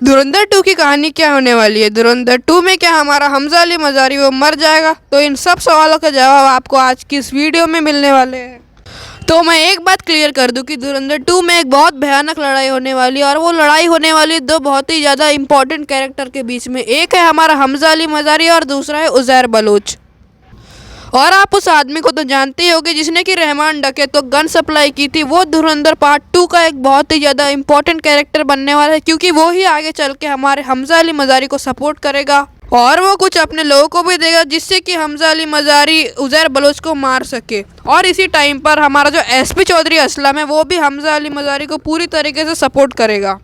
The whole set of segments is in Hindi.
धुरंधर 2 की कहानी क्या होने वाली है? धुरंधर 2 में क्या हमारा हमजा अली मज़ारी वो मर जाएगा? तो इन सब सवालों का जवाब आपको आज की इस वीडियो में मिलने वाले हैं। तो मैं एक बात क्लियर कर दूं कि धुरंधर 2 में एक बहुत भयानक लड़ाई होने वाली है, और वो लड़ाई होने वाली दो बहुत ही ज़्यादा इंपॉर्टेंट कैरेक्टर के बीच में। एक है हमारा हमजा अली मज़ारी और दूसरा है उज़ैर बलोच। और आप उस आदमी को तो जानते ही होंगे जिसने कि रहमान डकैत को गन सप्लाई की थी। वो धुरंधर पार्ट 2 का एक बहुत ही ज़्यादा इंपॉर्टेंट कैरेक्टर बनने वाला है, क्योंकि वो ही आगे चल के हमारे हमजा अली मज़ारी को सपोर्ट करेगा और वो कुछ अपने लोगों को भी देगा जिससे कि हमजा अली मज़ारी उज़ैर बलोच को मार सके। और इसी टाइम पर हमारा जो एसपी चौधरी असलम है वो भी हमजा अली मज़ारी को पूरी तरीके से सपोर्ट करेगा।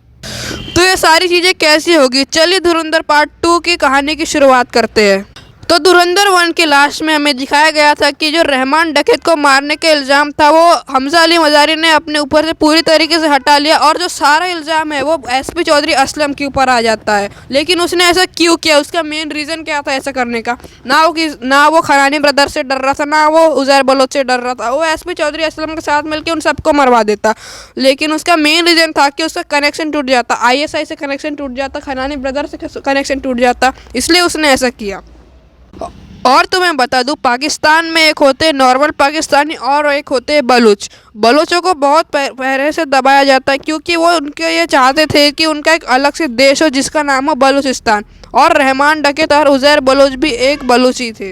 तो ये सारी चीज़ें कैसी होगी? चलिए धुरंधर पार्ट 2 की कहानी की शुरुआत करते हैं। तो धुरंधर 1 के लास्ट में हमें दिखाया गया था कि जो रहमान डकैत को मारने का इल्ज़ाम था वो हमजा अली मज़ारी ने अपने ऊपर से पूरी तरीके से हटा लिया, और जो सारा इल्ज़ाम है वो एसपी चौधरी असलम के ऊपर आ जाता है। लेकिन उसने ऐसा क्यों किया? उसका मेन रीज़न क्या था ऐसा करने का? ना वो खरानी ब्रदर से डर रहा था, ना वो उज़ैर बलोच से डर रहा था। वो एसपी चौधरी असलम के साथ मिलकर उन सबको मरवा देता, लेकिन उसका मेन रीज़न था कि उसका कनेक्शन टूट जाता, ISI से कनेक्शन टूट जाता, खरानी ब्रदर से कनेक्शन टूट जाता, इसलिए उसने ऐसा किया। और तुम्हें बता दूं, पाकिस्तान में एक होते नॉर्मल पाकिस्तानी और एक होते बलूच। बलूचों को बहुत पहले से दबाया जाता है, क्योंकि वो उनके ये चाहते थे कि उनका एक अलग से देश हो जिसका नाम हो बलूचिस्तान। और रहमान डकैत और उज़ैर बलोच भी एक बलूची थे,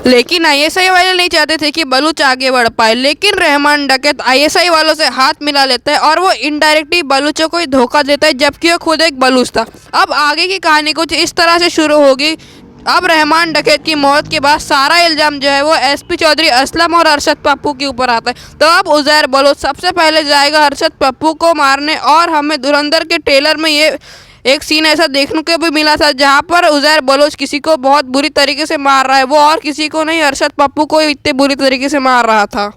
लेकिन ISI वाले नहीं चाहते थे कि बलूच आगे बढ़ पाए। लेकिन रहमान डकैत ISI वालों से हाथ मिला लेता है और वो इनडायरेक्टली बलूचों को ही धोखा देता है, जबकि वो खुद एक बलूच था। अब आगे की कहानी कुछ इस तरह से शुरू होगी। अब रहमान डकैत की मौत के बाद सारा इल्ज़ाम जो है वो एसपी चौधरी असलम और अरशद पप्पू के ऊपर आता है। तो अब उज़ैर बलोच सबसे पहले जाएगा अरशद पप्पू को मारने, और हमें धुरंधर के ट्रेलर में ये एक सीन ऐसा देखने को भी मिला था जहां पर उज़ैर बलोच किसी को बहुत बुरी तरीके से मार रहा है। वो और किसी को नहीं, अरशद पप्पू को इतने बुरी तरीके से मार रहा था।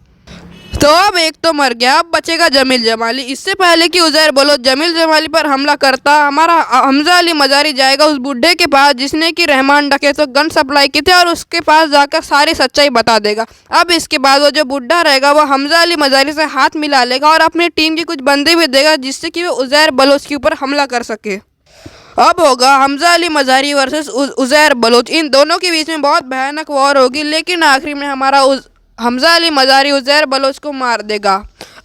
तो अब एक तो मर गया, अब बचेगा जमील जमाली। इससे पहले कि उज़ैर बलोच जमील जमाली पर हमला करता, हमारा हमजा अली मज़ारी जाएगा उस बुढ़े के पास जिसने कि रहमान डकैत को गन सप्लाई की थी, और उसके पास जाकर सारी सच्चाई बता देगा। अब इसके बाद वो जो बुढ़ा रहेगा वो हमजा अली मज़ारी से हाथ मिला लेगा और अपनी टीम के कुछ बंदे भी देगा जिससे कि वो उज़ैर बलोच के ऊपर हमला कर सके। अब होगा हमजा अली मज़ारी वर्सेस उज़ैर बलोच। इन दोनों के बीच में बहुत भयानक वॉर होगी, लेकिन आखिरी में हमारा हमजा अली मज़ारी उज़ैर बलोच को मार देगा।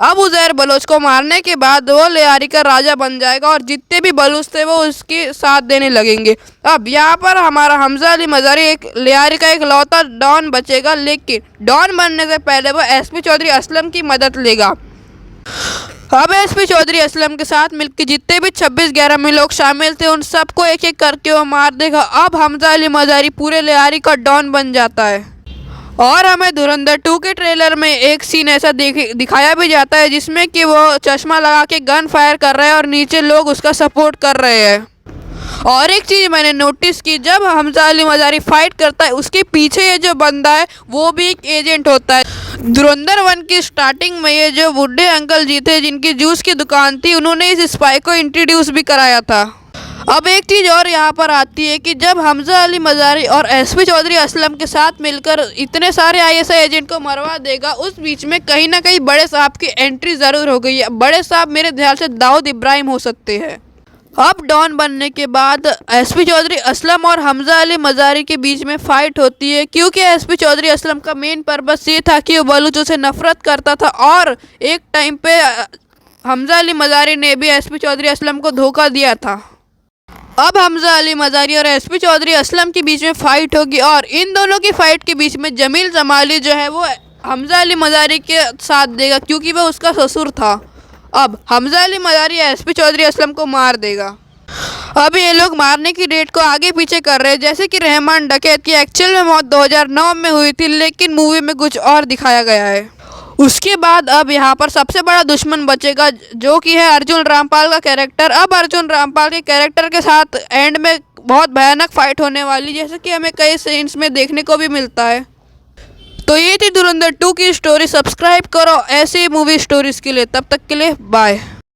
अब उज़ैर बलोच को मारने के बाद वो लियारी का राजा बन जाएगा, और जितने भी बलूच थे वो उसके साथ देने लगेंगे। अब यहाँ पर हमारा हमजा अली मज़ारी एक लियारी का एक लौता डॉन बचेगा, लेकिन डॉन बनने से पहले वो एसपी चौधरी असलम की मदद लेगा। अब एसपी चौधरी असलम के साथ मिलकर जितने भी 26/11 में लोग शामिल थे उन सबको एक एक करके वो मार देगा। अब हमजा अली मज़ारी पूरे लियारी का डॉन बन जाता है। और हमें धुरंधर 2 के ट्रेलर में एक सीन ऐसा दिखाया भी जाता है जिसमें कि वो चश्मा लगा के गन फायर कर रहा है और नीचे लोग उसका सपोर्ट कर रहे हैं। और एक चीज़ मैंने नोटिस की, जब हमजा अली मज़ारी फाइट करता है उसके पीछे ये जो बंदा है वो भी एक एजेंट होता है। धुरंधर 1 की स्टार्टिंग में ये जो बूढ़े अंकल जी थे जिनकी जूस की दुकान थी, उन्होंने इस स्पाई को इंट्रोड्यूस भी कराया था। अब एक चीज़ और यहाँ पर आती है कि जब हमजा अली मज़ारी और एसपी चौधरी असलम के साथ मिलकर इतने सारे ISI एजेंट को मरवा देगा, उस बीच में कहीं ना कहीं बड़े साहब की एंट्री ज़रूर हो गई है। बड़े साहब मेरे ख्याल से दाऊद इब्राहिम हो सकते हैं। अब डॉन बनने के बाद एसपी चौधरी असलम और हमजा अली मज़ारी के बीच में फ़ाइट होती है, क्योंकि एसपी चौधरी असलम का मेन पर्पस ये था कि वो बलूचों से नफरत करता था, और एक टाइम पे हमजा अली मज़ारी ने भी एसपी चौधरी असलम को धोखा दिया था। अब हमजा अली मज़ारी और एसपी चौधरी असलम के बीच में फ़ाइट होगी, और इन दोनों की फ़ाइट के बीच में जमील जमाली जो है वो हमजा अली मज़ारी के साथ देगा, क्योंकि वह उसका ससुर था। अब हमजा अली मज़ारी एसपी चौधरी असलम को मार देगा। अब ये लोग मारने की डेट को आगे पीछे कर रहे हैं, जैसे कि रहमान डकैत की एक्चुअल में मौत 2009 में हुई थी, लेकिन मूवी में कुछ और दिखाया गया है। उसके बाद अब यहाँ पर सबसे बड़ा दुश्मन बचेगा जो कि है अर्जुन रामपाल का कैरेक्टर। अब अर्जुन रामपाल के कैरेक्टर के साथ एंड में बहुत भयानक फाइट होने वाली, जैसे कि हमें कई सीन्स में देखने को भी मिलता है। तो ये थी धुरंधर 2 की स्टोरी। सब्सक्राइब करो ऐसी मूवी स्टोरीज़ के लिए। तब तक के लिए बाय।